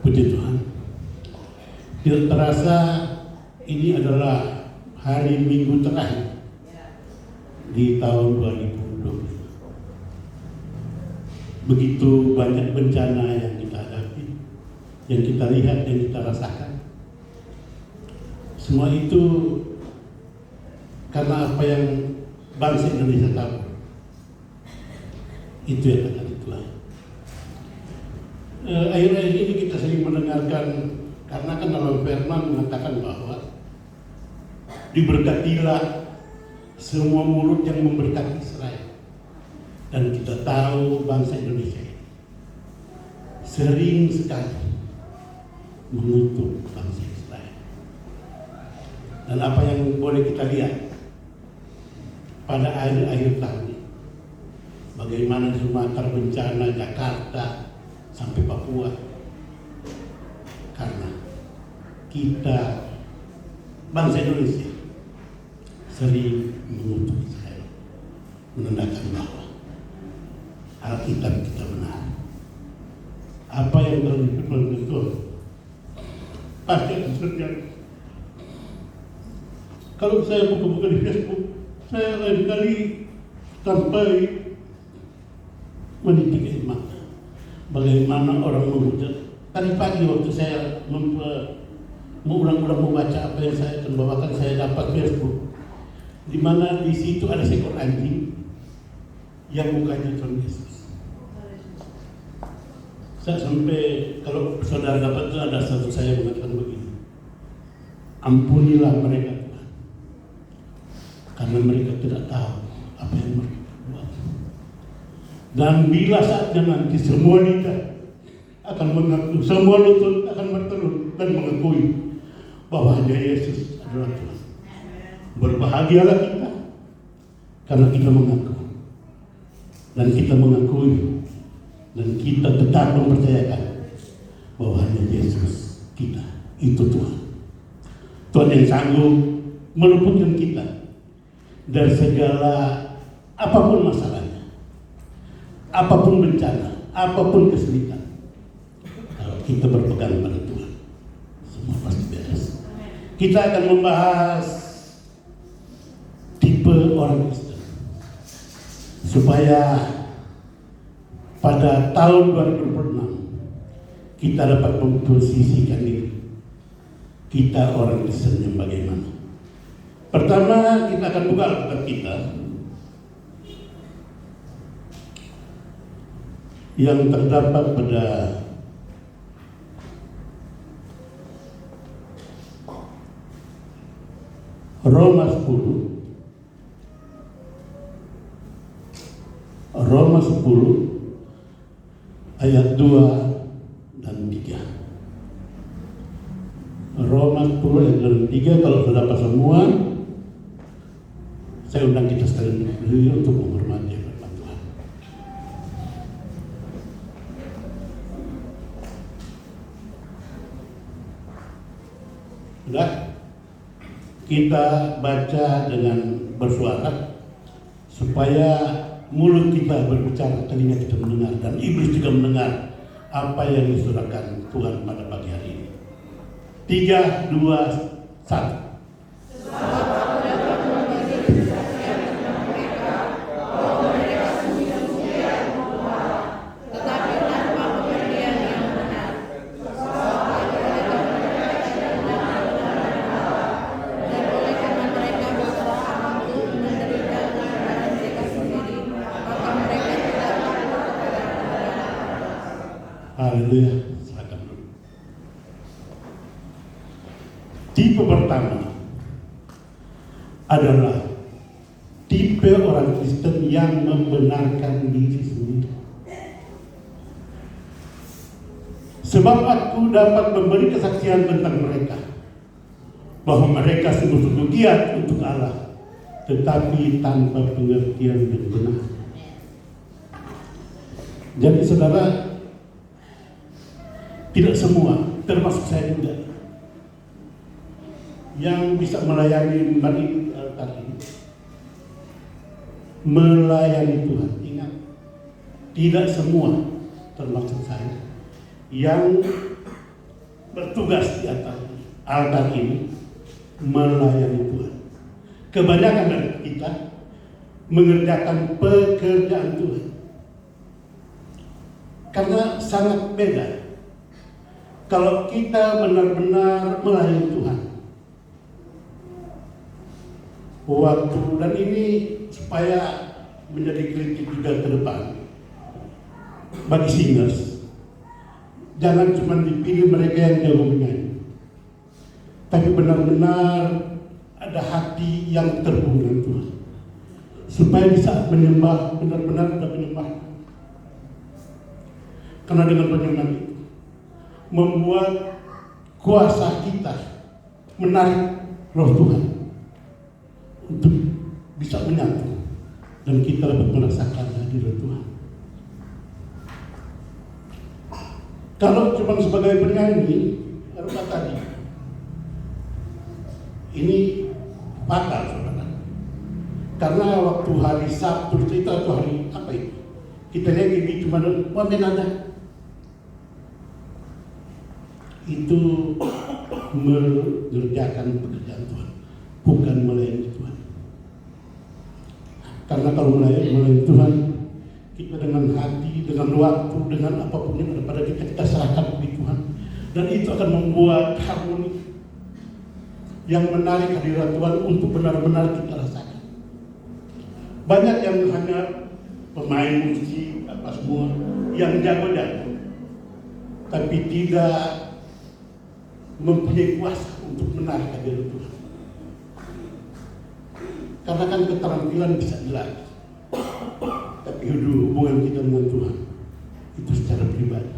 Puji Tuhan. Tidak terasa ini adalah hari Minggu terakhir di tahun 2020. Begitu banyak bencana yang kita hadapi, yang kita lihat, yang kita rasakan. Semua itu karena apa yang bangsa Indonesia tahu. Itu yang akan Tuhan. Akhir-akhir ini kita sering mendengarkan, karena kan dalam firman mengatakan bahwa diberkatilah semua mulut yang memberkati Israel. Dan kita tahu bangsa Indonesia ini sering sekali mengutuk bangsa Israel. Dan apa yang boleh kita lihat pada akhir-akhir tahun ini, bagaimana di Sumatera bencana, Jakarta sampai Papua, karena kita bangsa Indonesia sering mengutuk Israel, menandakan bahwa Alkitab kita benar. Apa yang telah difirmankan Tuhan pasti akan terjadi. Kalau saya buka-buka di Facebook, saya lain kali sampai menitik air mata. Bagaimana orang menghujat. Tadi pagi waktu saya mengulang-ulang membaca apa yang saya akan bawakan, saya dapat Facebook, di mana di situ ada seekor anjing yang mukanya Tuhan Yesus. Saya sampai, kalau saudara dapat itu ada satu saya mengatakan begini, ampunilah mereka Tuhan, karena mereka tidak tahu apa yang mereka buat. Dan bila saatnya nanti semua lidah akan mengaku, semua lutut akan bertelur dan mengakui bahwa hanya Yesus adalah Tuhan. Berbahagialah kita karena kita mengaku dan kita mengakui dan kita tetap mempercayakan bahwa hanya Yesus kita itu Tuhan. Tuhan yang sanggup meluputkan kita dari segala apapun masalahnya, apapun bencana, apapun kesulitan. Kalau kita berpegang pada Tuhan, semua pasti beres. Kita akan membahas tipe orang Kristen supaya pada tahun 2026 kita dapat memposisikan diri kita orang Kristen yang bagaimana. Pertama, kita akan buka Alkitab kita yang terdapat pada Roma 10 ayat 2 dan 3. Roma 10 ayat 2 dan 3. Kalau sudah dapat semua, saya undang kita sekalian berdiri untuk menghormati firman Tuhan. Sudah? Kita baca dengan bersuara supaya mulut kita berbicara, telinga kita mendengar, dan iblis juga mendengar apa yang disurahkan Tuhan pada pagi hari ini. 3, 2, 1. Haleluya, silakan dulu. Tipe pertama adalah tipe orang Kristen yang membenarkan diri sendiri. Sebab aku dapat memberi kesaksian tentang mereka bahwa mereka sungguh-sungguh giat untuk Allah, tetapi tanpa pengertian yang benar. Jadi saudara, tidak semua, termasuk saya juga, yang bisa melayani mari altar ini, melayani Tuhan. Ingat, tidak semua, termasuk saya, yang bertugas di atas altar ini melayani Tuhan. Kebanyakan dari kita mengerjakan pekerjaan Tuhan. Karena sangat beda kalau kita benar-benar melayani Tuhan. Waktu dan ini supaya menjadi kritik juga ke depan bagi singers. Jangan cuma dipilih mereka yang jago menyanyi, tapi benar-benar ada hati yang terhubung dengan Tuhan. Supaya di saat menyembah benar-benar ada penyembah. Karena dengan penyembahan itu membuat kuasa kita menarik roh Tuhan untuk bisa menyatu dan kita dapat merasakan hadirat Tuhan. Kalau cuma sebagai penyanyi, apa tadi? Ini fatal, saudara. Karena waktu hari Sabtu itu atau hari apa itu? Kita lihat ini cuma wamen ada. Itu mengerjakan pekerjaan Tuhan, bukan melayani Tuhan. Karena kalau melayani Tuhan, kita dengan hati, dengan waktu, dengan apapun yang ada pada kita serahkan bagi Tuhan. Dan itu akan membuat harmoni yang menarik hadirat Tuhan untuk benar-benar kita rasakan. Banyak yang hanya pemain musik, apa semua, yang jago-jago, tapi tidak mempunyai kuasa untuk menarik hadirat Tuhan. Karena kan keterampilan bisa dilatih, tapi hubungan kita dengan Tuhan itu secara pribadi.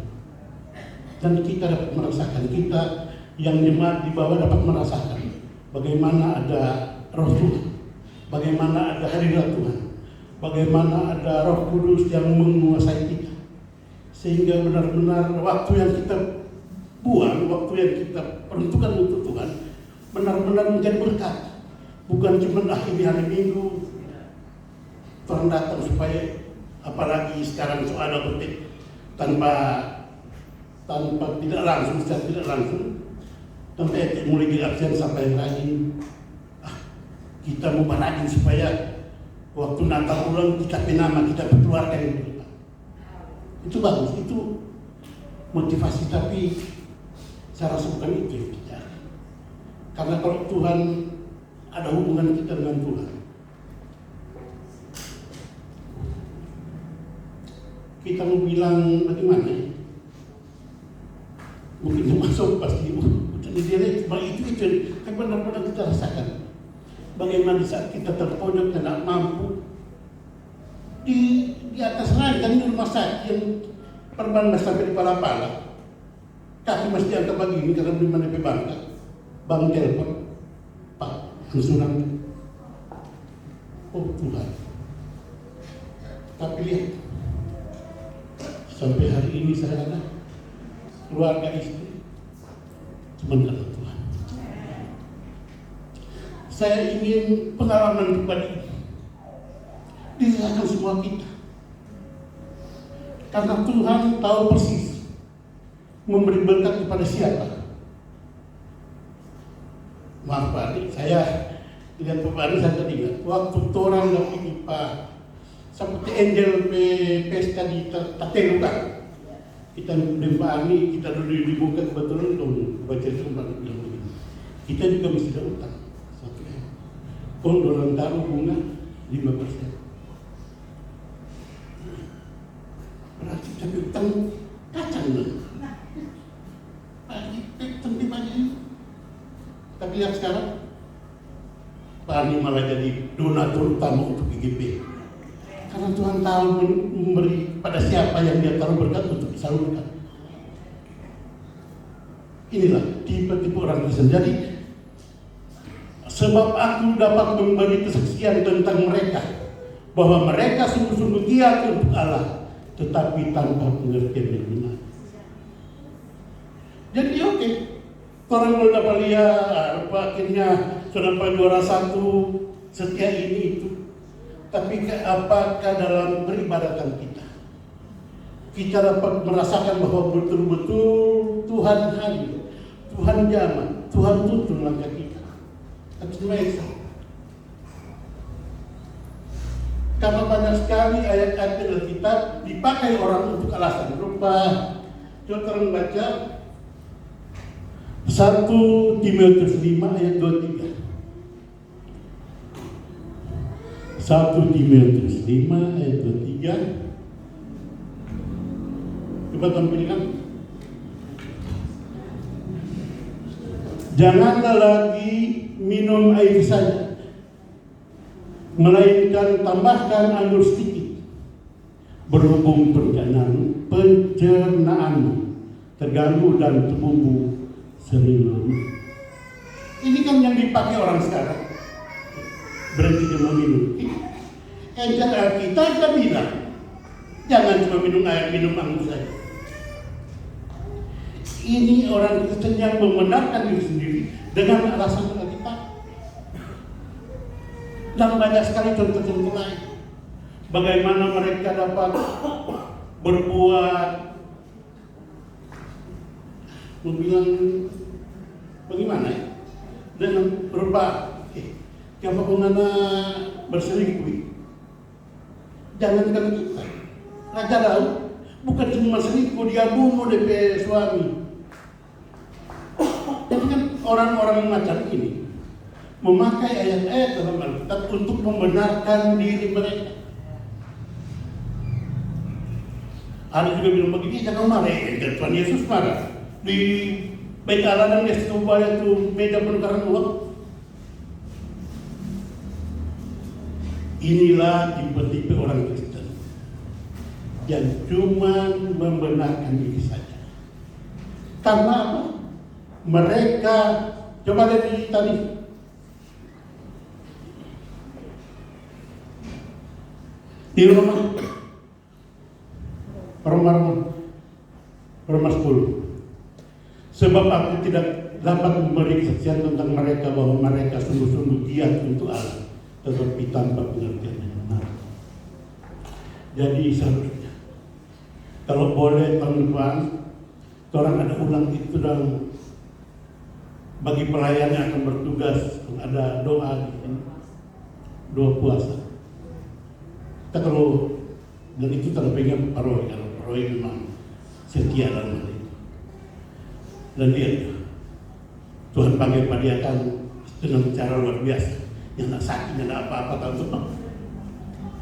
Dan kita dapat merasakan, kita yang jemaat di bawah dapat merasakan bagaimana ada roh Tuhan, bagaimana ada hadirat Tuhan, bagaimana ada Roh Kudus yang menguasai kita. Sehingga benar-benar waktu yang kita buang, waktu yang kita peruntukkan untuk Tuhan benar-benar menjadi berkat. Bukan cuma ini hari Minggu Tuhan datang supaya, apalagi sekarang soal petik tanpa tidak langsung, secara tidak langsung, sampai mulai diabsen sampai rajin. Kita mau rajin supaya waktu Natal ulang kita nama kita berkeluarga yang berlipat. Itu bagus, itu motivasi, tapi saya rasa bukan itu yang dicari. Karena kalau Tuhan ada hubungan kita dengan Tuhan, kita mau bilang bagaimana ya? Mungkin masuk pasti dia cuma itu kan benar-benar kita rasakan. Bagaimana di saat kita terpojok tidak mampu di atas ranjang di rumah sakit yang perban sampai di pala-pala, kaki mesti angkat begini karena belum mana bangka, bang telepon, Pak, ansuran. Oh Tuhan. Tapi lihat, sampai hari ini saya ada keluarga istri cuma karena Tuhan. Saya ingin pengalaman pribadi dirasakan semua kita, karena Tuhan tahu persis memberi berkat kepada siapa. Maaf Pak Adik, saya lihat Pak Adik, saya teringat waktu orang yang pergi Pak seperti Angel pesta di Tatelukan. Kita Pak Ani, kita dulu di muka kebetulan dong baca itu bilang begini. Kita juga mesti ada utang. Kalau orang taruh bunga 5%. Berarti tapi utang kacang lah. Utang di pagi. Tapi lihat sekarang, Pak Ani malah jadi donatur utama untuk IGP. Karena Tuhan tahu memberi pada siapa yang dia taruh berkat untuk disalurkan. Inilah tipe-tipe orang Kristen. Jadi sebab aku dapat memberi kesaksian tentang mereka bahwa mereka sungguh-sungguh giat untuk Allah, tetapi tanpa pengertian yang benar. Jadi oke, orang kalau dapat lihat akhirnya sudah juara 1 setia ini itu. Tapi apakah dalam peribadatan kita dapat merasakan bahwa betul-betul Tuhan hadir, Tuhan jamah, Tuhan tuntun langkah kita. Terima Esa. Karena banyak sekali ayat-ayat dalam kitab dipakai orang untuk alasan berupa. Coba terang baca 1 Timotius 5 ayat 23. 1 Timotius 5 ayat 23. Coba tampilkan. Janganlah lagi minum air saja, melainkan tambahkan anggur sedikit, berhubung pencernaanmu terganggu dan tubuhmu sering lemah. Ini kan yang dipakai orang sekarang. Berhenti cuma minum. Kita bilang jangan cuma minum air, minum anggur saja. Ini orang Kristen yang membenarkan diri sendiri dengan alasan kita. Dan banyak sekali contoh-contoh lain. Bagaimana mereka dapat berbuat, membilang bagaimana ya? Dengan berupa siapa pengana berselingkuh. Jangan kita. Raja Daud bukan cuma selingkuh, dia bunuh DP suami. Jadi kan orang-orang macam ini memakai ayat-ayat dalam Alkitab untuk membenarkan diri mereka. Ada juga bilang begini, jangan marah. Dan Tuhan Yesus marah di Bait Allah dan Yesus Tuhan itu meja penukaran uang. Inilah tipe-tipe orang Kristen yang cuma membenarkan diri saja. Karena apa? Mereka, coba lihat tadi, di Roma 10. Sebab aku tidak dapat memberi kesaksian tentang mereka bahwa mereka sungguh-sungguh giat untuk Allah, tetapi tanpa pengertian yang benar. Jadi seharusnya, kalau boleh teman-teman, orang ada ulang itu dan bagi pelayan yang akan bertugas, ada doa di sini, doa puasa. Kita kalau dan itu terpegang paroy, kalau paroy memang setia dalam hal itu. Dan lihat, Tuhan panggil dia kan dengan cara luar biasa, yang tak sakit, yang tak apa-apa, tahu tuh.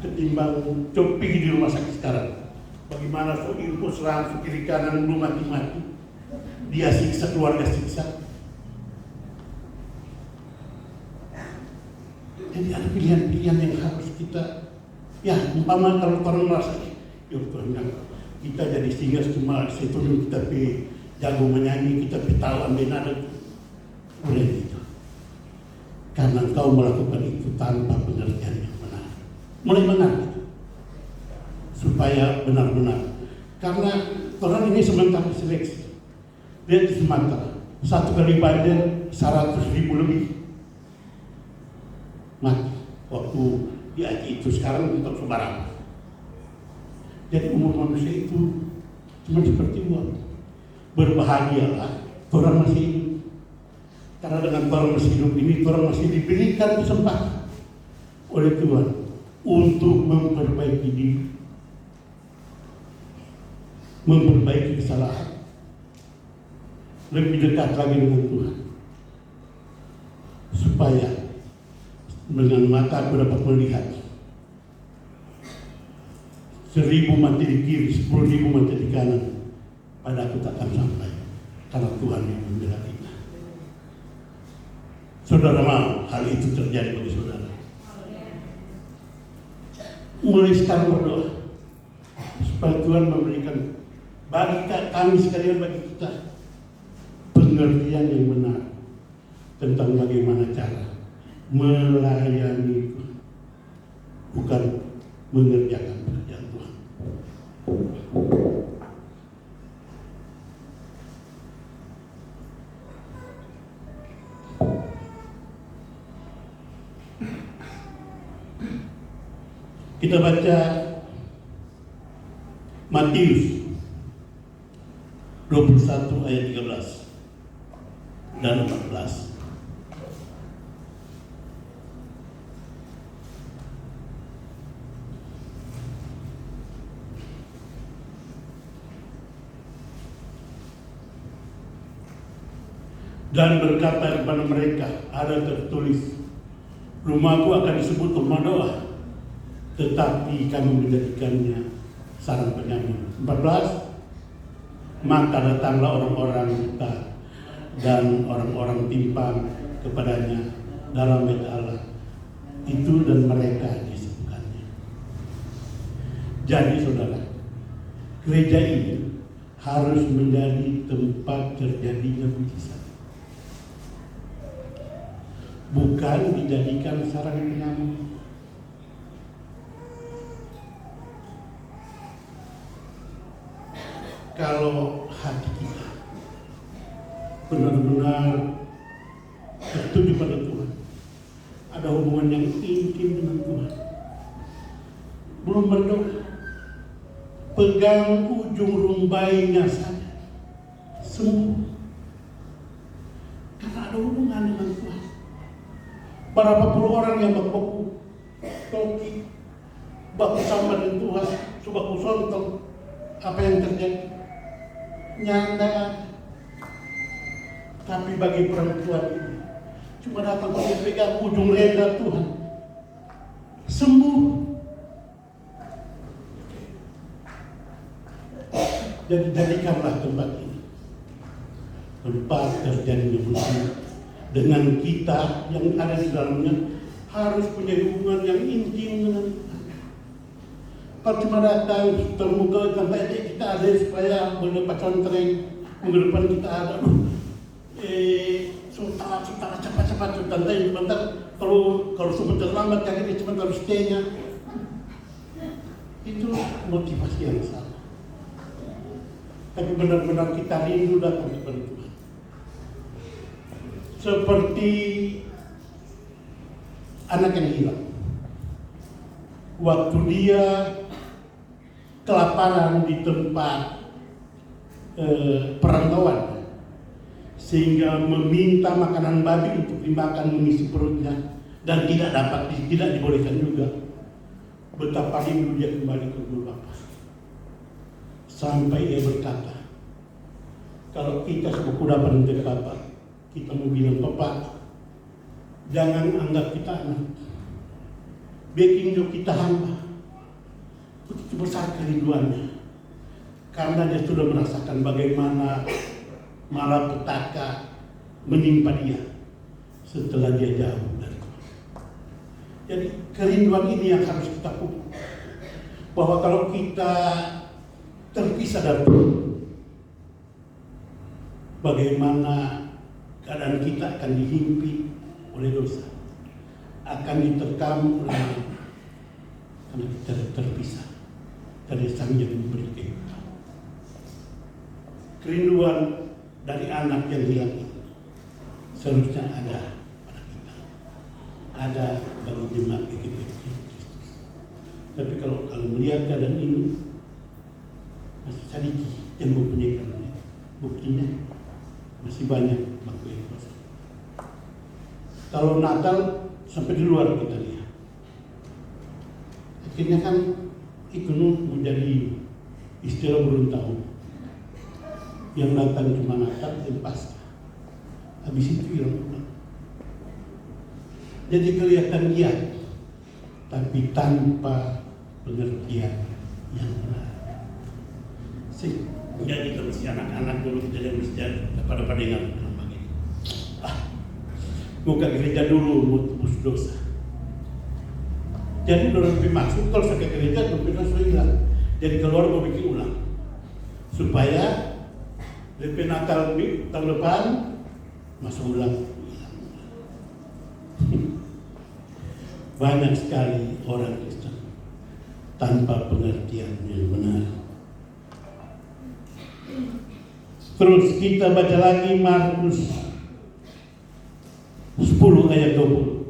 Ketimbang copi di rumah sakit sekarang, bagaimana ilmu serang kiri kanan belum mati-mati, dia siksa keluarga siksa. Jadi ada pilihan-pilihan yang harus kita, ya umpama kalau orang merasa, ya Tuhan, kita jadi singa cuma setulung kita jago menyanyi, kita tahu ambil nada, boleh gitu. Karena engkau melakukan itu tanpa pengertian yang benar. Mulai benar gitu. Supaya benar-benar. Karena orang ini sementara seleksi. Dia di Sumatera, 1 kali banjir 100.000 lebih mati. Waktu di Aceh itu sekarang tetap sebarang. Jadi umur manusia itu cuma seperti uang. Berbahagialah orang masih hidup. Karena dengan orang masih hidup ini, orang masih diberikan kesempatan oleh Tuhan untuk memperbaiki diri, memperbaiki kesalahan, lebih dekat lagi dengan Tuhan, supaya dengan mata aku dapat melihat 1.000 mati di kiri, 10.000 mati di kanan, pada aku tak akan sampai, karena Tuhan yang membela kita. Saudara mau hal itu terjadi bagi saudara? Mulai sekarang berdoa supaya Tuhan memberikan bagi kami sekalian, bagi kita pengertian yang benar tentang bagaimana cara melayani Tuhan, bukan mengerjakan pekerjaan Tuhan. Kita baca Matius 21 ayat 13. dan 14. Dan berkata kepada mereka, ada tertulis, rumahku akan disebut rumah doa, tetapi kamu menjadikannya sarang penyamun. 14. Maka datanglah orang-orang buta dan orang-orang timpang kepadanya dalam bait Allah itu, dan mereka disembuhkannya. Jadi saudara, gereja ini harus menjadi tempat terjadinya mujizat, bukan dijadikan sarang penyamun. Kalau hati kita benar-benar tertuju pada Tuhan, ada hubungan yang intim dengan Tuhan, belum berdoa, pegang ujung rumbainya saja sembuh, karena ada hubungan dengan Tuhan. Berapa puluh orang yang berbaku toki, baku sama dengan Tuhan, subaku sontong, apa yang terjadi? Nyanda. Tapi bagi perempuan ini, cuma datang untuk pegang ujung reda Tuhan, sembuh. Jadi jadikanlah tempat ini tempat terjadinya mujizat. Dengan kita yang ada di dalamnya harus punya hubungan yang intim dengan Tuhan. Kalau cuma datang termuka sampai kita ada supaya mendapat pesantren minggu depan kita ada, sebentar cepat santai sebentar, kalau sempat terlambat kan ini cuma harus stay-nya. Itu motivasi yang salah. Tapi benar-benar kita rindu datang kepada Tuhan. Seperti anak yang hilang. Waktu dia kelaparan di tempat perantauan, sehingga meminta makanan babi untuk dimakan mengisi perutnya, dan tidak dibolehkan juga. Betapa rindu dia kembali ke rumah Bapa. Sampai dia berkata, kalau kita sebuah kudapan dari Bapa, kita mau bilang, Bapak, jangan anggap kita anak, bikin kita hamba. Begitu besar kerinduannya, karena dia sudah merasakan bagaimana malapetaka menimpa dia setelah dia jauh dari Tuhan. Jadi kerinduan ini yang harus kita pupuk, bahwa kalau kita terpisah dari Tuhan, bagaimana keadaan kita akan dihimpit oleh dosa, akan diterkam oleh, karena kita terpisah dari Sang Yang memberi kehidupan. Kerinduan dari anak yang hilang itu seharusnya ada pada kita, ada bagi jemaat Kristus. Tapi kalau melihat keadaan ini, masih sedikit yang mempunyai karunia. Buktinya masih banyak bangku yang kosong. Kalau Natal sampai di luar kita lihat, akhirnya kan itu menjadi istilah belum tahu. Yang datang cuma Natal dan Paskah, habis itu hilang pulang. Jadi kelihatan giat, tapi tanpa pengertian yang benar. Jadi kalau si anak-anak dulu kita yang masjid pada ingat begini, buka gereja dulu mau tebus dosa. Jadi orang lebih maksud kalau saya ke gereja dosa hilang. Jadi keluar mau bikin ulang supaya lebih Natal tahun depan masuk ulang. Banyak sekali orang Kristen tanpa pengertian yang benar. Terus kita baca lagi Markus 10 ayat 20.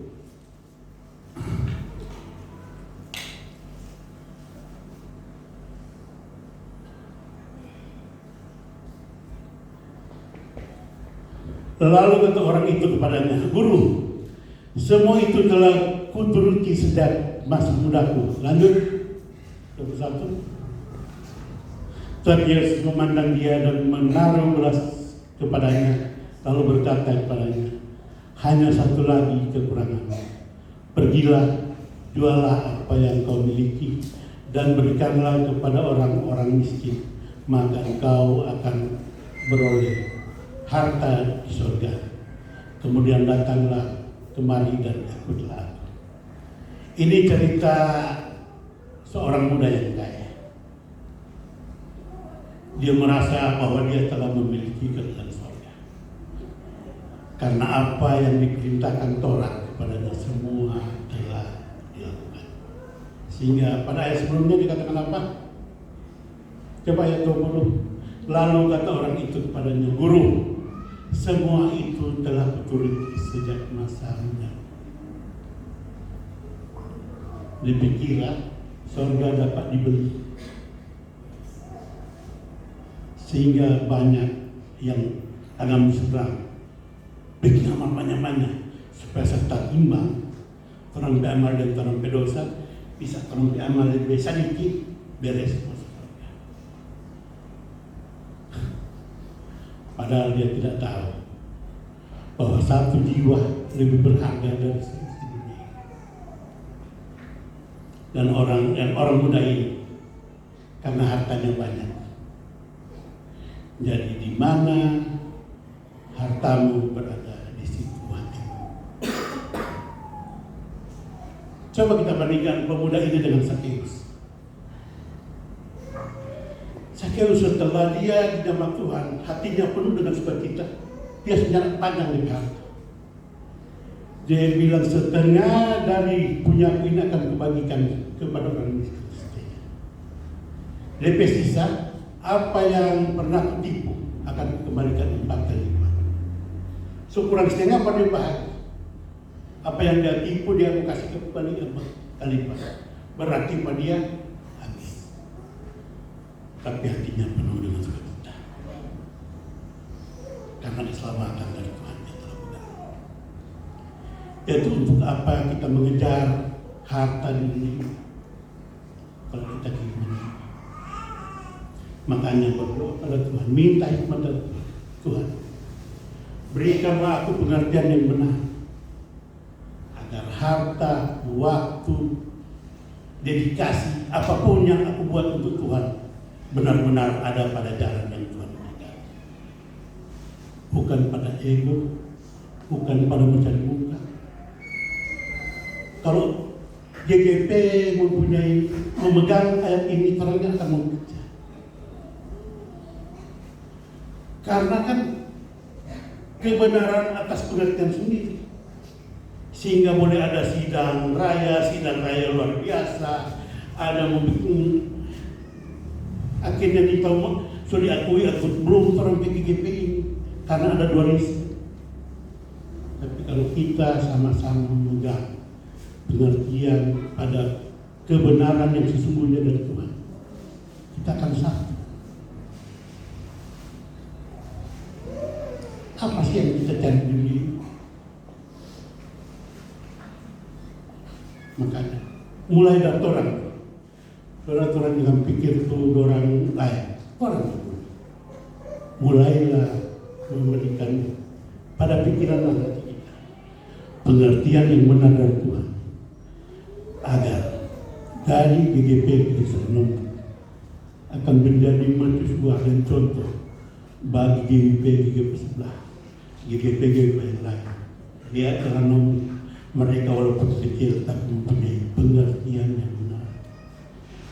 Lalu kata orang itu kepadanya, "Guru, semua itu telah kuturuti sejak masa mudaku." Lanjut 21. Tapi Yesus memandang dia dan menaruh belas kepadanya, lalu berkata kepadanya, "Hanya satu lagi kekuranganmu. Pergilah, jualah apa yang kau miliki dan berikanlah kepada orang-orang miskin, maka engkau akan beroleh harta di surga. Kemudian datanglah kemari dan ikutlah aku." Ini cerita seorang muda yang kaya. Dia merasa bahwa dia telah memiliki kerajaan surga. Karena apa yang diperintahkan Taurat kepadanya semua telah dilakukan. Sehingga pada ayat sebelumnya dikatakan apa? Coba ayat 20. Lalu kata orang itu kepadanya, "Guru, semua itu telah kuturuti sejak masa muda." Dipikirlah surga dapat dibeli, sehingga banyak yang agama seberang bikin amal banyak-banyak supaya serta imbang, orang beramal dan orang berdosa bisa orang beramal lebih sedikit beres masuk surga. Padahal dia tidak tahu bahwa satu jiwa lebih berharga dari seisi dunia. Dan orang muda ini karena hartanya banyak. Jadi di mana hartamu berada, di situ hatimu. Coba kita bandingkan pemuda ini dengan Sakeus. Sakeus setelah dia di nama Tuhan, hatinya penuh dengan sukacita. Dia sejarah panjang di harta. Dia bilang, "Setengah dari punyaku ini akan kubagikan kepada orang miskin." Lebih sisa, apa yang pernah kutipu akan kembalikan 4 kali lipat. Kurang setengah pada bahagia. Apa yang dia tipu dia mau kasih kembali 4 kali lipat. Berarti pada dia habis. Tapi hatinya penuh dengan sukacita. Karena diselamatkan dari Tuhan yang telah berkata. Yaitu untuk apa kita mengejar harta di dunia kalau kita keinginan. Makanya berdoa pada Tuhan, minta hikmat dari Tuhan. Berikanlah aku pengertian yang benar, agar harta, waktu, dedikasi, apapun yang aku buat untuk Tuhan benar-benar ada pada jalan yang Tuhan berikan. Bukan pada ego, bukan pada mencari muka. Kalau GGP memegang ayat ini, terangnya akan membaca. Karena kan kebenaran atas pengertian sendiri, sehingga boleh ada sidang raya luar biasa, ada membuat akhirnya ditahu sudah diakui atau belum orang PGGP ini karena ada 2 riset. Tapi kalau kita sama-sama memegang pengertian pada kebenaran yang sesungguhnya dari Tuhan, kita akan satu. Apa sih yang kita cari di dunia? Makanya mulai dari orang dengan pikir itu orang lain, orang mulailah memberikan pada pikiran hati kita pengertian yang benar dari Tuhan, agar dari GGP Kristianom akan menjadi mercusuar dan contoh bagi GGP sebelah, GGP yang lain. Dia karena mereka walaupun kecil tapi mempunyai pengertian yang benar.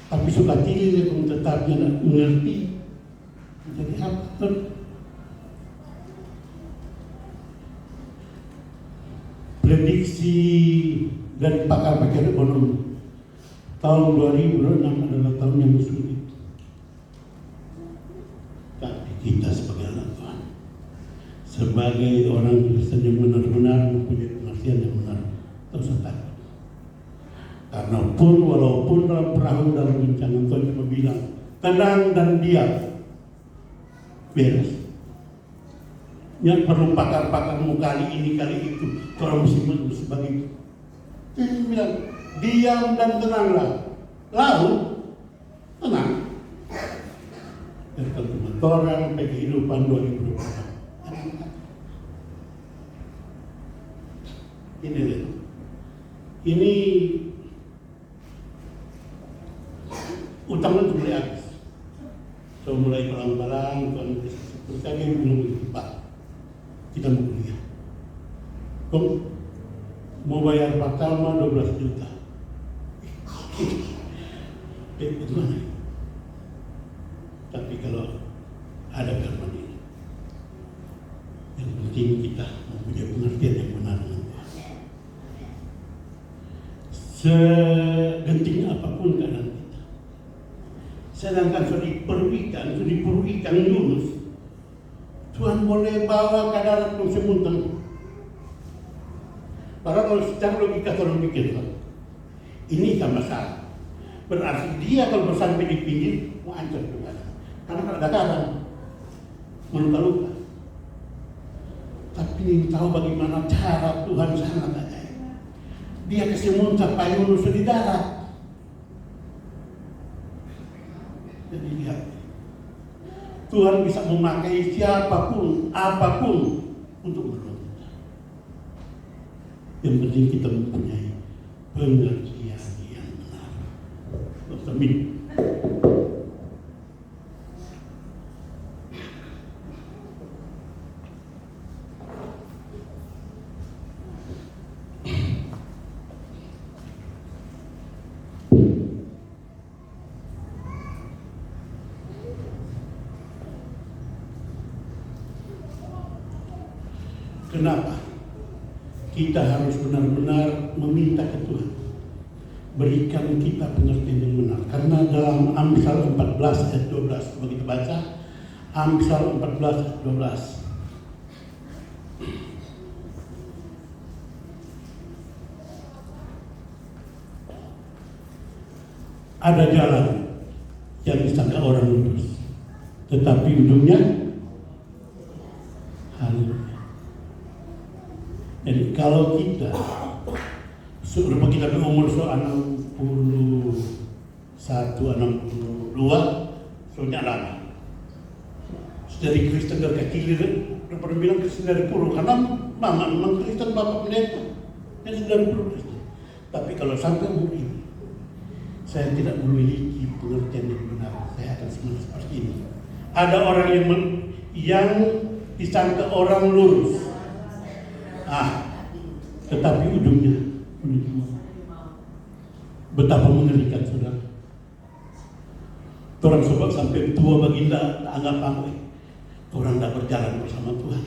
Tapi sukacita yang tetap tidak mengerti jadi apa? Prediksi dari pakar-pakar ekonomi tahun 2006 adalah tahun yang sulit. Tapi kita sebagai anak Tuhan, sebagai orang Kristen yang benar-benar mempunyai pengertian yang benar, tak usah takut. Karena walaupun dalam perahu dalam guncangan, Tuhan cuma bilang tenang dan diam, beres. Yang perlu pakar-pakarmu kali ini kali itu, orang mesti begitu. Dia bilang, diam dan tenanglah. Lalu tenang. Dan kebetulan kehidupan 2020. Ini utangnya tuh mulai habis. So mulai pelan-pelan, seperti yang belum cepat. Kita mau kuliah. Mau bayar pertama 12 juta. Bagaimana? Tapi kalau ada firman ini, yang penting kita mempunyai pengertian yang benar dengan Tuhan. Segenting apapun keadaan kita. Sedangkan sudah diburu ikan Yunus, Tuhan boleh bawa ke darat musim muntah. Padahal kalau secara logika kalau pikir, ini tak masalah. Berarti dia kalau bersampai di pinggir, mau hancur juga. Karena kalau ada karang, meluka-luka. Tapi ingin tahu bagaimana cara Tuhan sangat ajaib. Dia kasih muntah payung Yunus di darat. Jadi lihat, Tuhan bisa memakai siapapun, apapun untuk menolong kita. Yang penting kita mempunyai pengertian yang benar. Amin. Kenapa? Kita harus benar-benar meminta ke Tuhan, berikan kita pengertian yang benar. Karena dalam Amsal 14 ayat 12, coba kita baca Amsal 14 ayat 12. Ada jalan yang disangka orang lurus, tetapi ujungnya halus. Jadi kalau kita sudah kita berumur 61, 62, soalnya lama. Dari Kristen dari kecil pernah bilang Kristen dari puluh karena mama memang Kristen, bapak pendeta, jadi dari puluh Kristen. Tapi kalau sampai umur ini, saya tidak memiliki pengertian yang benar. Saya akan seperti ini. Ada orang yang disangka orang lurus. Tetapi ujungnya betapa mengerikan, saudara. Orang sobat sampai tua baginda anggap apa? Orang tidak berjalan bersama Tuhan.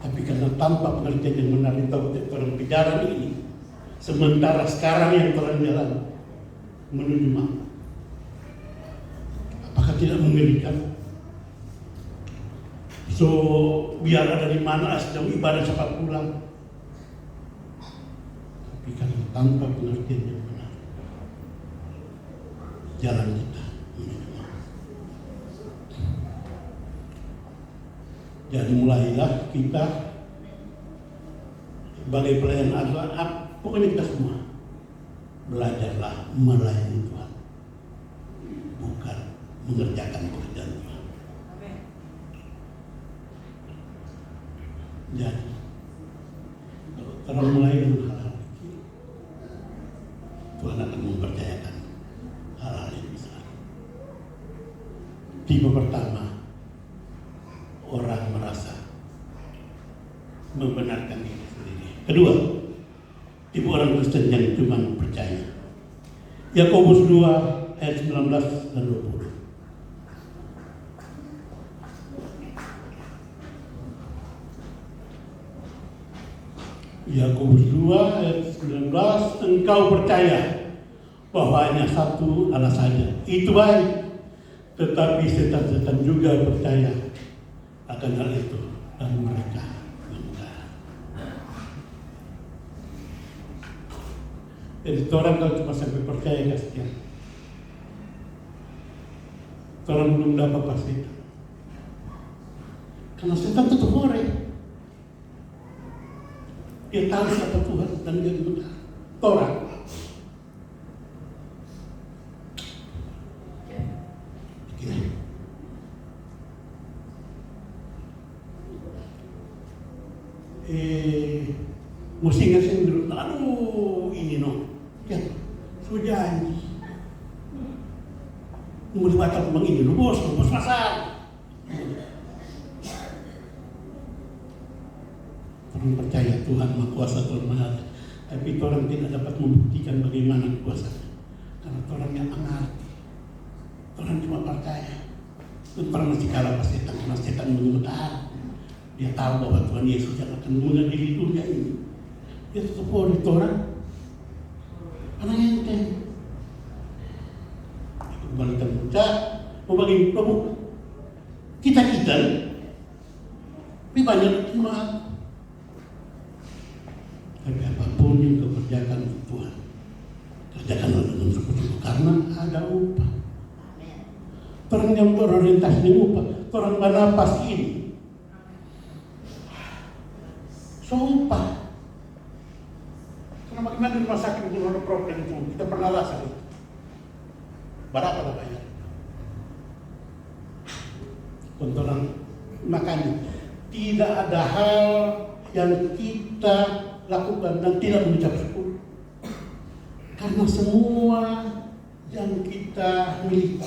Tapi karena tanpa pengertian yang benar itu orang bicara ini, sementara sekarang yang orang jalan menuju mana? Apakah tidak mengerikan? So biar ada di mana sedang ibadah cepat pulang. Tapi karena tanpa pengertian yang benar, jalan kita menuju mana? Jadi mulailah kita sebagai pelayan Allah, pokoknya kita semua belajarlah melayani Tuhan, bukan mengerjakan pekerjaan Tuhan. Jadi kalau terlalu mulai dengan hal-hal kecil, Tuhan akan mempercayakan hal-hal yang besar. Tipe pertama, orang merasa membenarkan diri sendiri. Kedua, tipe orang Kristen yang cuma percaya. Yakobus 2 ayat 19 dan 20. Yakobus 2 ayat 19, engkau percaya bahwa hanya satu Allah saja, itu baik. Tetapi setan-setan juga percaya akan hal itu, dan mereka engkau. Jadi orang kalau cuma sampai percaya kasihan, orang belum dapat pasti. Karena setan tutup hore. Dia tahu siapa Tuhan dan dia benar. Torah. Mesti ingat saya dulu. Aduh, ini ya, sudah janji. Mau dibatal bang ini, lu bos pasar. Orang percaya Tuhan Maha Kuasa, Tuhan Maha, tapi orang tidak dapat membuktikan bagaimana kuasanya. Karena orang yang mengerti, orang cuma percaya. Orang masih kalah pas setan, karena setan mengemutar. Dia tahu bahwa Tuhan Yesus yang akan mengadili dunia ini. Dia tetap boleh orang. Karena ente kembalikan muda, mau bagi kamu kita lebih banyak jemaat. Tapi apapun yang kau kerjakan untuk Tuhan, kerjakanlah dengan sungguh-sungguh karena ada upah. Orang yang berorientasi dengan upah, orang bernapas ini, sumpah. Karena bagaimana di rumah sakit itu ada problem itu, kita pernah rasa itu. Berapa lah bayar? Untuk orang makanya tidak ada hal yang kita lakukan dan tidak mengucap syukur. Karena semua yang kita miliki,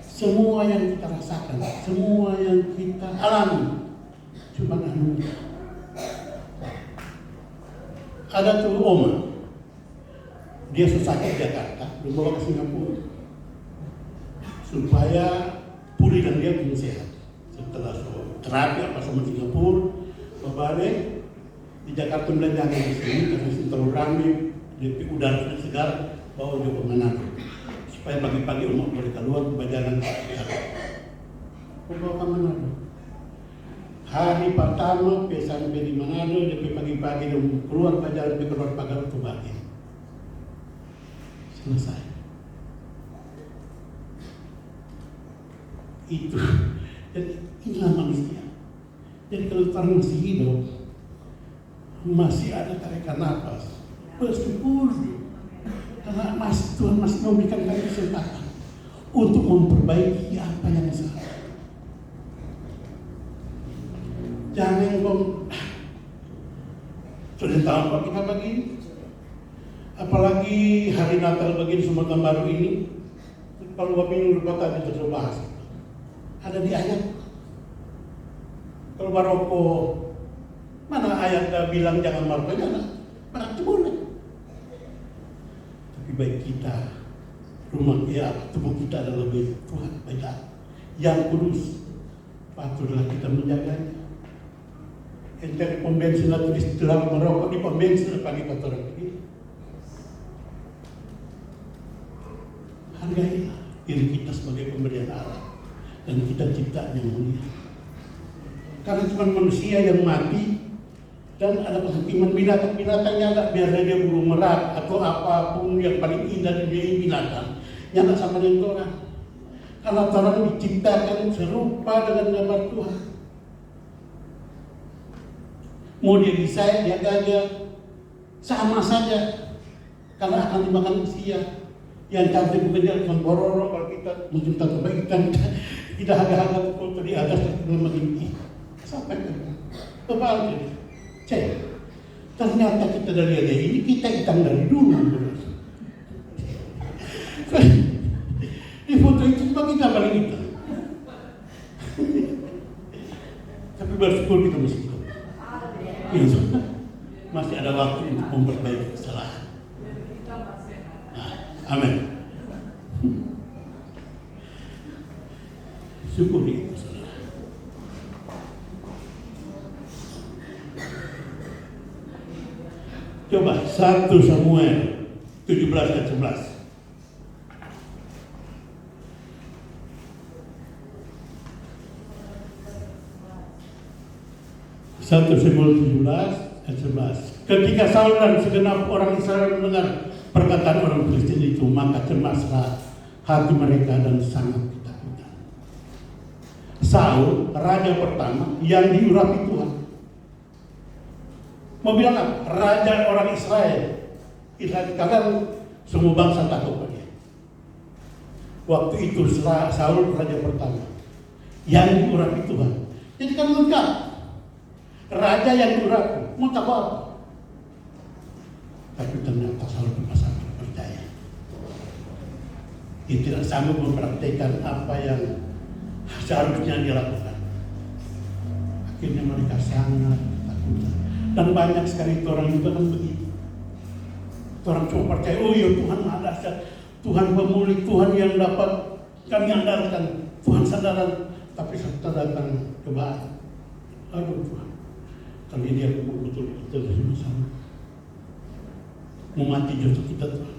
semua yang kita rasakan, semua yang kita alami cuma anugerah. Ada tuh Oma, dia sesakit Jakarta, dibawa ke Singapura supaya pulih dan dia pun sehat. Setelah terapi apa sama Singapura, berbalik di Jakarta belajar di sini karena terlalu ramai, di udara sudah segar, bawa dia ke Manado supaya pagi-pagi umat boleh keluar ke jalan sehat. Bawa ke Manado. Hari pertama sampai di Manado, dia pagi-pagi dia keluar ke jalan, dia keluar pagar itu bagi. Selesai. Itu. Jadi inilah manusia. Jadi kalau orang masih hidup, masih ada tarikan nafas, bersyukur. Karena Tuhan masih memberikan kami kesempatan untuk memperbaiki apa yang salah. Jangan sudah tahu apa kita begini, apalagi hari Natal begini, semua tahun baru ini. Kalau Bapak minggu depan tadi sudah bahas, ada di ayat. Kalau Maroko, mana ayat bilang jangan Maroko, jangan, berarti boleh. Tapi baik kita, rumah ya, tubuh kita adalah baik Tuhan, baik yang kudus, patutlah kita menjaganya. Ente di pom bensin atau di dalam merokok di pom bensin pagi kotoran ini. Hargailah diri kita sebagai pemberian Allah dan kita ciptaan yang mulia. Karena cuma manusia yang mati dan ada kehakiman binatang yang nggak biar dia burung merak atau apapun yang paling indah di binatang yang nggak sama dengan orang. Karena orang diciptakan serupa dengan gambar Tuhan. Mau dia saya, dia gajah, sama saja. Karena akan dimakan usia. Yang cantik bukan dia akan bororo kalau kita mencipta kebaikan. Tidak harga-harga foto di atas dalam mimpi. Sampai ke kebalik. Cek. Ternyata kita dari ada ini kita hitam dari dulu. Di foto itu cuma kita paling hitam. Tapi bersyukur kita masih hidup. Masih ada waktu untuk memperbaiki kesalahan. Amin. Syukuri itu, saudara. Coba 1 Samuel 17 dan 11. 1 Samuel 17 dan 11. Ketika Saul dan segenap orang Israel mendengar perkataan orang Filistin itu, maka cemaslah hati mereka dan sangat ketakutan. Saul, raja pertama yang diurapi Tuhan. Mau bilang apa? Raja orang Israel. Israel kalian semua bangsa takut pada dia. Waktu itu Saul raja pertama yang diurapi Tuhan. Jadi kan lengkap. Raja yang diurapi, mau takut apa? Tapi ternyata Saul sangat percaya. Dia tidak sanggup mempraktikkan apa yang seharusnya dia lakukan. Akhirnya mereka sangat ketakutan. Dan banyak sekali orang juga kan begitu. Orang cuma percaya, oh ya Tuhan ada, Tuhan pemulih, Tuhan yang dapat kami andalkan, Tuhan sadaran. Tapi setelah datang cobaan, aduh Tuhan, kali dia betul-betul sama. Mau mati justru kita Tuhan.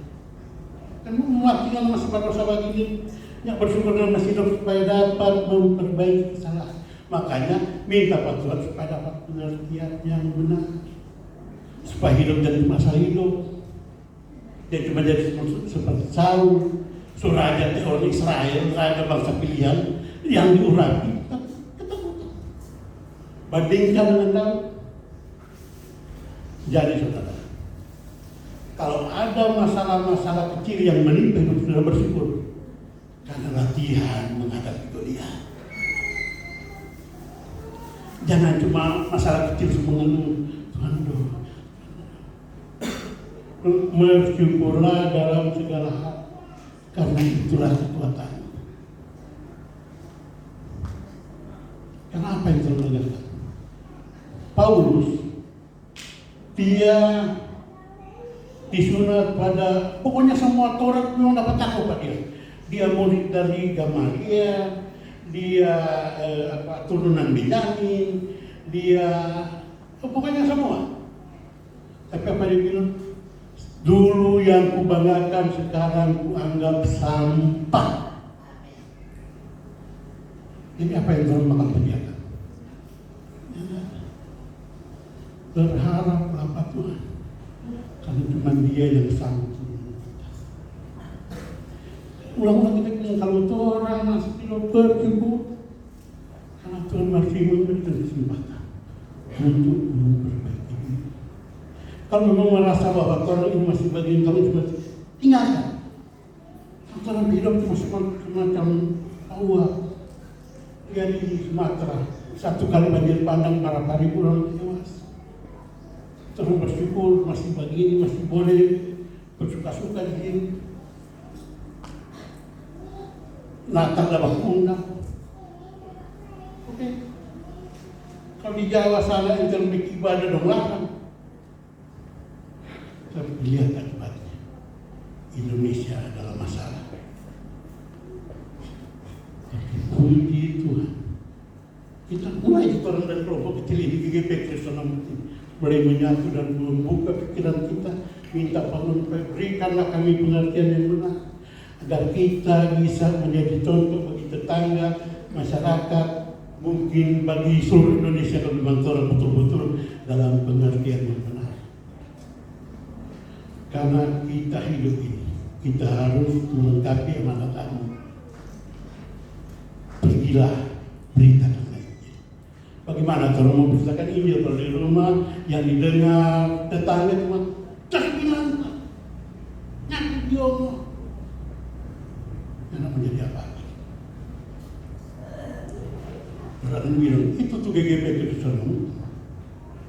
Kan mau mati kan masih berdosa begini, yang bersyukur dan masih hidup supaya dapat memperbaiki kesalahan. Makanya minta Pak Tuhan supaya dapat pengertian yang benar, supaya hidup dari masa hidup. Dia cuma jadi seperti Saul, raja orang Israel, raja bangsa pilihan yang diurapi. Ketakutan. Bandingkan dengan Daud. Jadi saudara, kalau ada masalah-masalah kecil yang menimpa hidup sudah bersyukur karena latihan menghadapi Goliat. Jangan cuma masalah kecil mengeluh, Tuhan doa. Bersyukurlah dalam segala hal, karena itulah kekuatan. Karena apa yang saya lakukan? Paulus, dia disunat pada, pokoknya semua Taurat memang dapat takut pada dia. Dia murid dari Gamaliel, dia turunan Benyamin, dia pokoknya semua. Tapi apa dia bilang? Dulu yang kubanggakan sekarang kuanggap sampah. Ini apa yang Tuhan bakal kerjakan? Berharap apa Tuhan? Karena cuma Dia yang sanggup. Ulang-ulang kita bilang kalau tuh orang masih tidak bersyukur, karena Tuhan masih memberikan kesempatan untuk memperbaiki. Kalau memang merasa bahwa orang ini masih bagian kamu, cuma tinggalkan. Dalam hidup cuma semacam awal. Dia di Sumatera, satu kali banjir bandang para ribu orang tewas. Terus bersyukur masih begini, masih boleh bersuka-suka di sini. Natal dapat undang. Oke. Kalau di Jawa sana itu lebih ibadah dong larang. Tapi lihat akibatnya, Indonesia adalah masalah. Tapi puji Tuhan, kita mulai orang dan kelompok kecil ini GGP Kristen mulai menyatu dan membuka pikiran kita, minta Tuhan berikanlah kami pengertian yang benar, agar kita bisa menjadi contoh bagi tetangga, masyarakat, mungkin bagi seluruh Indonesia kalau memang betul-betul dalam pengertian yang benar. Karena kita hidup ini, kita harus melengkapi amanat Allah. Pergilah, beritakan Injil. Bagaimana cara memberitakan Injil kalau di rumah yang didengar tetangga cuma bilang, ngaku dia Allah. Karena menjadi apa? Berarti bilang itu tuh GGP Kristen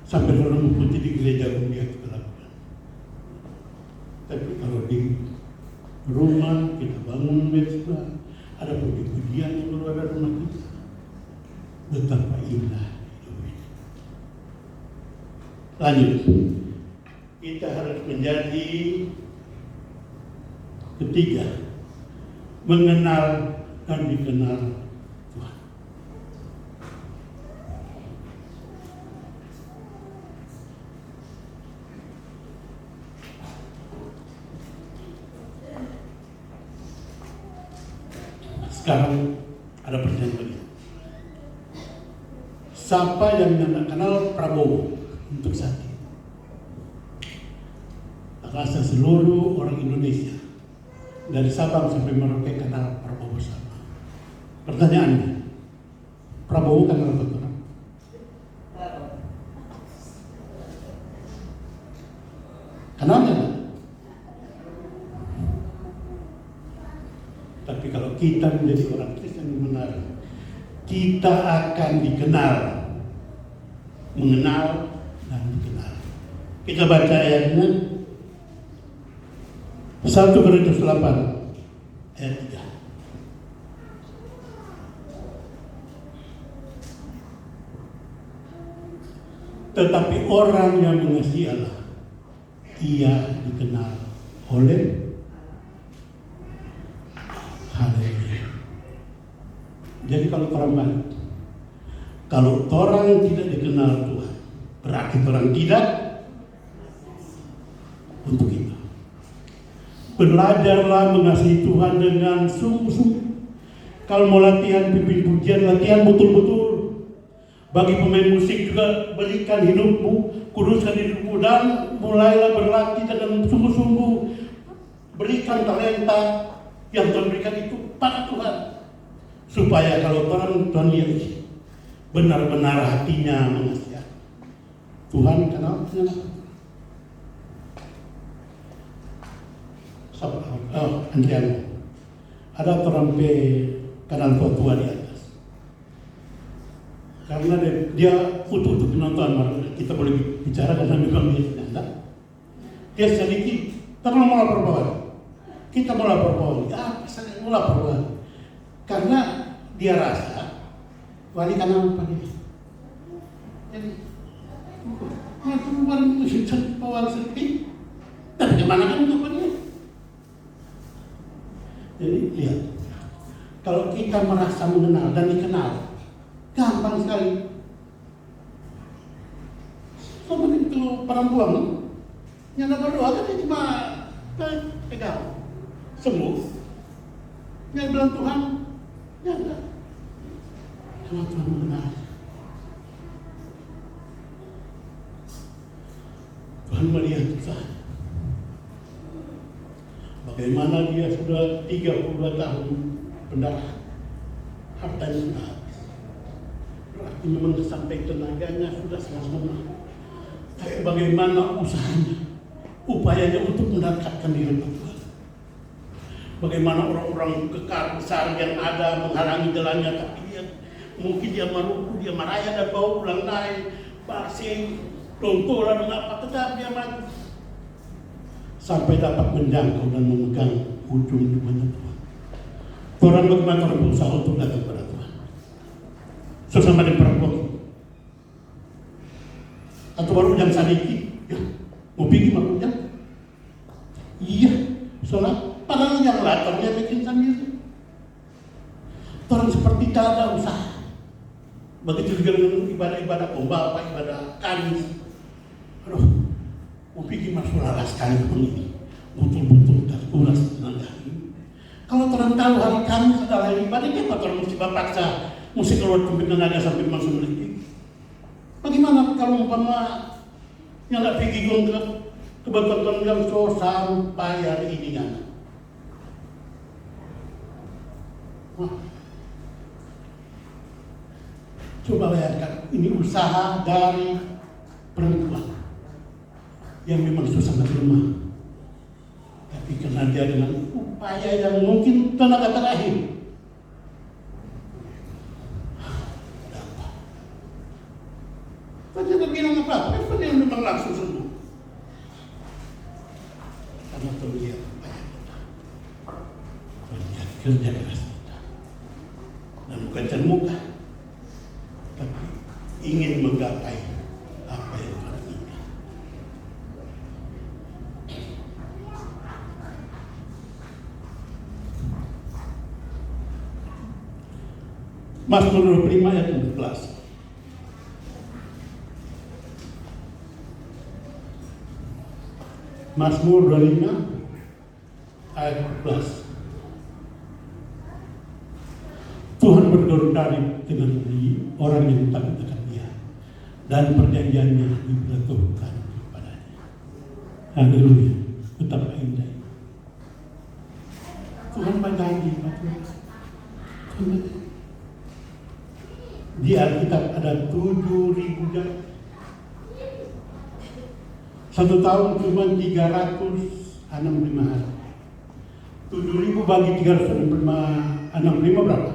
sampai orang mengikuti di gereja dia itu lakukan. Tapi kalau di rumah kita bangun mesbah, ada puji-pujian yang keluar dari rumah kita, betapa indah hidup ini. Lanjut, kita harus menjadi ketiga, mengenal dan dikenal Tuhan. Sekarang ada pertanyaan lagi. Siapa yang tidak kenal Prabowo untuk saat ini? Rasa seluruh orang Indonesia dari Sabang sampai Merauke kenal Prabowo sama. Pertanyaannya, Prabowo kan orang orang. Kenapa? Tapi kalau kita menjadi orang Kristen yang benar, kita akan dikenal, mengenal dan dikenal. Kita baca ayatnya 1 Korintus 8 ayat 3. Tetapi orang yang mengasihi Allah, ia dikenal oleh Haleluya. Jadi kalau orang balik, kalau orang tidak dikenal Tuhan, berarti orang tidak untuk kita. Belajarlah mengasihi Tuhan dengan sungguh-sungguh. Kalau mau latihan pimpin pujian, latihan betul-betul. Bagi pemain musik juga, berikan hidupmu, kuduskan hidupmu, dan mulailah berlatih dengan sungguh-sungguh. Berikan talenta yang Tuhan berikan itu pada Tuhan, supaya kalau Tuhan lihat benar-benar hatinya mengasihi Tuhan, kenal Andrian ada terampe kanan tua di atas, karena dia untuk penonton kita boleh bicara karena memang dia sedikit terlalu melapor bawah. Kita mau lapor bawah, saya mau lapor bawah, karena dia rasa wali kanan apa dia. Jadi, bukan musik bawah sedikit, tapi kemana kan itu dia. Jadi lihat, kalau kita merasa mengenal dan dikenal, gampang sekali. Seperti itu perempuan, yang berdoa kan cuma pegang. Sembuh, yang bilang Tuhan, ya enggak. Kalau Tuhan mengenal, Tuhan melihat usaha. Bagaimana dia sudah 32 tahun pendarah, hartanya sudah habis. Berarti memang sampai tenaganya sudah selama. Tapi bagaimana usahanya, upayanya untuk mendekatkan diri ke Tuhan. Bagaimana orang-orang kekar besar yang ada menghalangi jalannya, tapi mungkin dia meruku, dia meraya dan bawa pulang naik, pasir, lontoran dan apa, tetap dia maju. Sampai dapat menjangkau dan memegang ujung Tuhan. Orang bagaimana orang berusaha untuk datang kepada Tuhan. Sesama dengan perempuan. Atau baru yang sedikit, ya, mau pergi mau pulang. Iya, soalnya padahal yang latarnya bikin sendiri. Orang seperti tak ada usaha. Begitu juga dengan ibadah-ibadah Ombak, ibadah Kamis. Aduh, mau pergi masuk laras kali ini. Betul-betul terkuras tenaga. Kalau orang tahu hari Kamis adalah ibadah, kenapa orang mesti paksa, mesti keluar tenaga sampai masuk menit. Bagaimana kalau umpama yang nak pergi ke betul-betul yang so sampai hari ini kan? Coba bayangkan, ini usaha dari perempuan yang memang sangat lemah, tapi karena dia dengan upaya yang mungkin tenaga terakhir dapat. Kan dia bilang apa? Dia memang langsung sembuh karena terlihat upaya kita, terlihat kerja keras kita, dan bukan termuka, tapi ingin menggapai apa yang Tuhan inginkan. Mazmur 25 ayat 11. Mazmur 25 ayat 11. Tuhan berkenan dengan orang yang takut akan Dia, dan perjanjiannya diberlakukan kepadanya. Haleluya, betapa indah. Tuhan berjanji, Di Alkitab ada 7.000 jam. Satu tahun cuma 365 hari. 7.000 bagi 365 berapa?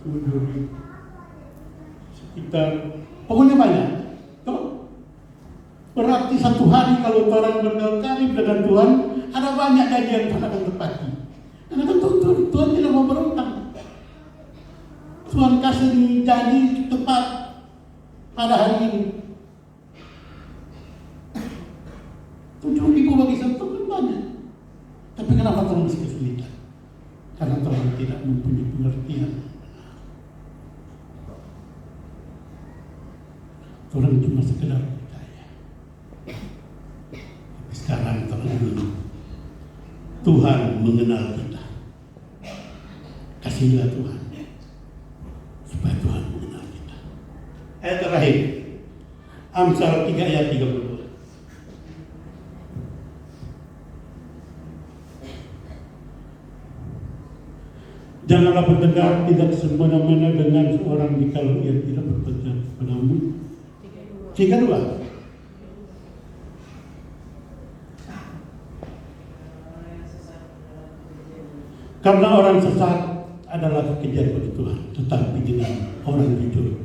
7.000. Sekitar, pokoknya banyak. Tuh. Berarti satu hari kalau orang bergaul karib dengan Tuhan, ada banyak janji yang Tuhan akan tepati. Karena kan Tuhan tidak mau berutang. Tuhan kasih janji tepat pada hari ini. 7.000 bagi satu kan banyak. Tapi kenapa Tuhan masih kesulitan? Karena Tuhan tidak mempunyai pengertian. Tuhan cuma sekedar percaya. Tapi sekarang Tuhan mengenal kita. Kasihlah Tuhan supaya Tuhan mengenal kita. Ayat terakhir, Amsal 3 ayat 32. Janganlah bertengkar tidak semena-mena dengan seorang jikalau ia tidak bertengkar kepadamu. 32. Karena orang sesat adalah kekejar bagi Tuhan, tetapi dengan orang jujur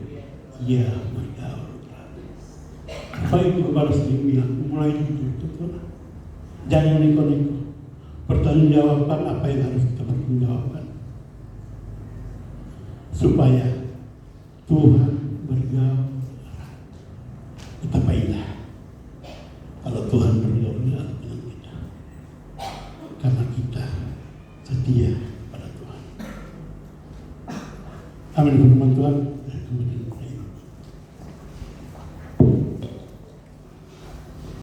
ia bergaul. Apa itu kepala sendiri bilang, mulai jujur ke Tuhan. Jangan neko-neko. Pertanggungjawaban apa yang harus kita pertanggungjawabkan supaya Tuhan bergaul. Betapa indah kalau Tuhan bergaul dengan kita, karena kita setia pada Tuhan. Amin. Firman Tuhan.